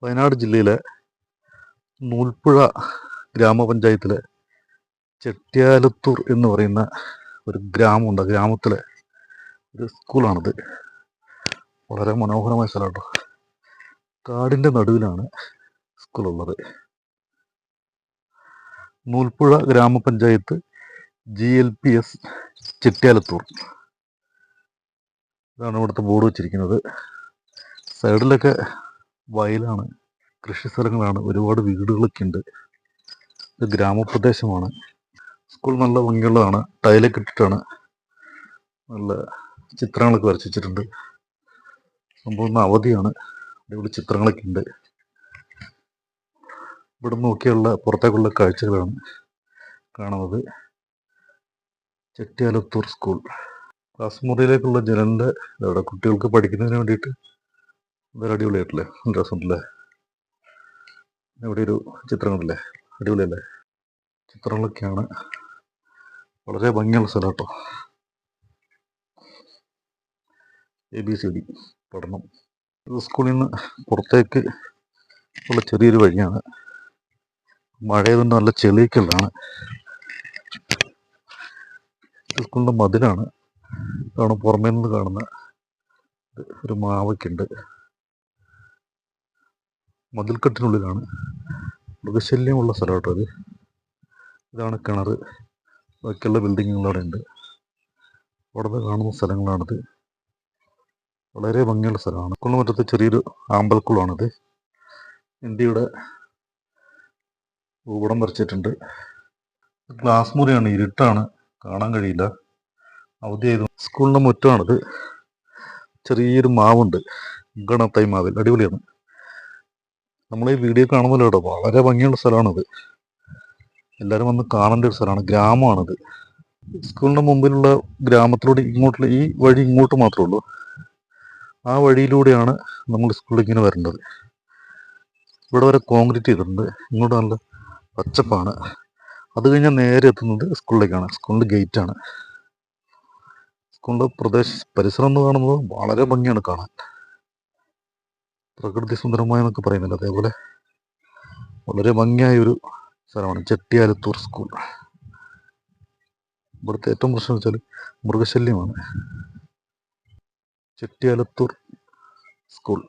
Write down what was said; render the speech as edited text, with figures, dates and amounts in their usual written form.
വയനാട് ജില്ലയിലെ നൂൽപ്പുഴ ഗ്രാമപഞ്ചായത്തിലെ ചെട്ട്യാലത്തൂർ എന്ന് പറയുന്ന ഒരു ഗ്രാമമുണ്ട്. ഗ്രാമത്തിലെ ഒരു സ്കൂളാണിത്. വളരെ മനോഹരമായ സ്ഥലമാണ്. കാടിൻ്റെ നടുവിലാണ് സ്കൂളുള്ളത്. നൂൽപ്പുഴ ഗ്രാമപഞ്ചായത്ത് GLPS ചെട്ട്യാലത്തൂർ, ഇതാണ് ഇവിടുത്തെ ബോർഡ് വെച്ചിരിക്കുന്നത്. സൈഡിലൊക്കെ വയലാണ്, കൃഷി സ്ഥലങ്ങളാണ്, ഒരുപാട് വീടുകളൊക്കെ ഉണ്ട്. ഇത് ഗ്രാമപ്രദേശമാണ്. സ്കൂൾ നല്ല ഭംഗിയുള്ളതാണ്. ടൈലൊക്കെ ഇട്ടിട്ടാണ്, നല്ല ചിത്രങ്ങളൊക്കെ വരച്ച് വെച്ചിട്ടുണ്ട്. സംഭവം അവധിയാണ്. അടിപൊളി ചിത്രങ്ങളൊക്കെ ഉണ്ട്. ഇവിടെ നോക്കിയുള്ള പുറത്തേക്കുള്ള കാഴ്ചകളാണ് കാണുന്നത്. ചെട്ട്യാലത്തൂർ സ്കൂൾ. ക്ലാസ് മുറിയിലേക്കുള്ള ജനലിൻ്റെ അവിടെ കുട്ടികൾക്ക് പഠിക്കുന്നതിന് വേണ്ടിയിട്ട് വേറെ അടിപൊളിയായിട്ടില്ലേ, നല്ല രസമുണ്ടല്ലേ. ഇവിടെ ഒരു ചിത്രങ്ങളില്ലേ, അടിപൊളിയല്ലേ. ചിത്രങ്ങളൊക്കെയാണ്. വളരെ ഭംഗിയുള്ള സ്ഥലം കേട്ടോ. ABCD പഠനം. ഇത് സ്കൂളിൽ നിന്ന് പുറത്തേക്ക് ഉള്ള ചെറിയൊരു വഴിയാണ്. മഴയതുകൊണ്ട് നല്ല ചെളിയൊക്കെ ഉള്ളതാണ്. സ്കൂളിൻ്റെ മതിലാണ് ആണ് പുറമേ നിന്ന് കാണുന്ന ഒരു മാവൊക്കെ ഉണ്ട്. മതിൽക്കെട്ടിനുള്ളിലാണ്. മൃഗശല്യമുള്ള സ്ഥലം കേട്ടോ അത്. ഇതാണ് കിണർ. ബാക്കിയുള്ള ബിൽഡിങ്ങുകൾ അവിടെ ഉണ്ട്. അവിടെ നിന്ന് കാണുന്ന സ്ഥലങ്ങളാണിത്. വളരെ ഭംഗിയുള്ള സ്ഥലമാണ്. സ്കൂളിന് മുറ്റത്ത് ചെറിയൊരു ആമ്പൽക്കുളമാണിത്. ഇന്ത്യയുടെ ഭൂപടം വരച്ചിട്ടുണ്ട്. ഗ്ലാസ് മുറിയാണ്, ഇരുട്ടാണ്, കാണാൻ കഴിയില്ല. അവധിയായതും. സ്കൂളിൻ്റെ മുറ്റമാണിത്. ചെറിയൊരു മാവുണ്ട്, ഗണത്തൈ മാവിൽ, അടിപൊളിയാണ്. നമ്മൾ ഈ വീഡിയോ കാണുന്നല്ലോ കേട്ടോ, വളരെ ഭംഗിയുള്ള സ്ഥലമാണിത്. എല്ലാവരും വന്ന് കാണേണ്ട ഒരു സ്ഥലമാണ്. ഗ്രാമമാണിത്. സ്കൂളിൻ്റെ മുമ്പിലുള്ള ഗ്രാമത്തിലൂടെ ഇങ്ങോട്ടുള്ള ഈ വഴി ഇങ്ങോട്ട് മാത്രമേ ഉള്ളൂ. ആ വഴിയിലൂടെയാണ് നമ്മൾ സ്കൂളിൽ ഇങ്ങനെ വരേണ്ടത്. ഇവിടെ വരെ കോൺക്രീറ്റ് ചെയ്തിട്ടുണ്ട്. ഇങ്ങോട്ട് നല്ല പച്ചപ്പാണ്. അത് കഴിഞ്ഞാൽ നേരെ എത്തുന്നത് സ്കൂളിലേക്കാണ്. സ്കൂളിൻ്റെ ഗേറ്റാണ്. സ്കൂളിൻ്റെ പരിസരം എന്ന് കാണുന്നത് വളരെ ഭംഗിയാണ് കാണാൻ. പ്രകൃതി സുന്ദരമായ എന്നൊക്കെ പറയുന്നില്ല, അതേപോലെ വളരെ ഭംഗിയായ ഒരു സ്ഥലമാണ് ചെട്ട്യാലത്തൂർ സ്കൂൾ. ഇവിടുത്തെ ഏറ്റവും പ്രശ്നം വെച്ചാൽ മൃഗശല്യമാണ്. ചെട്ട്യാലത്തൂർ സ്കൂൾ.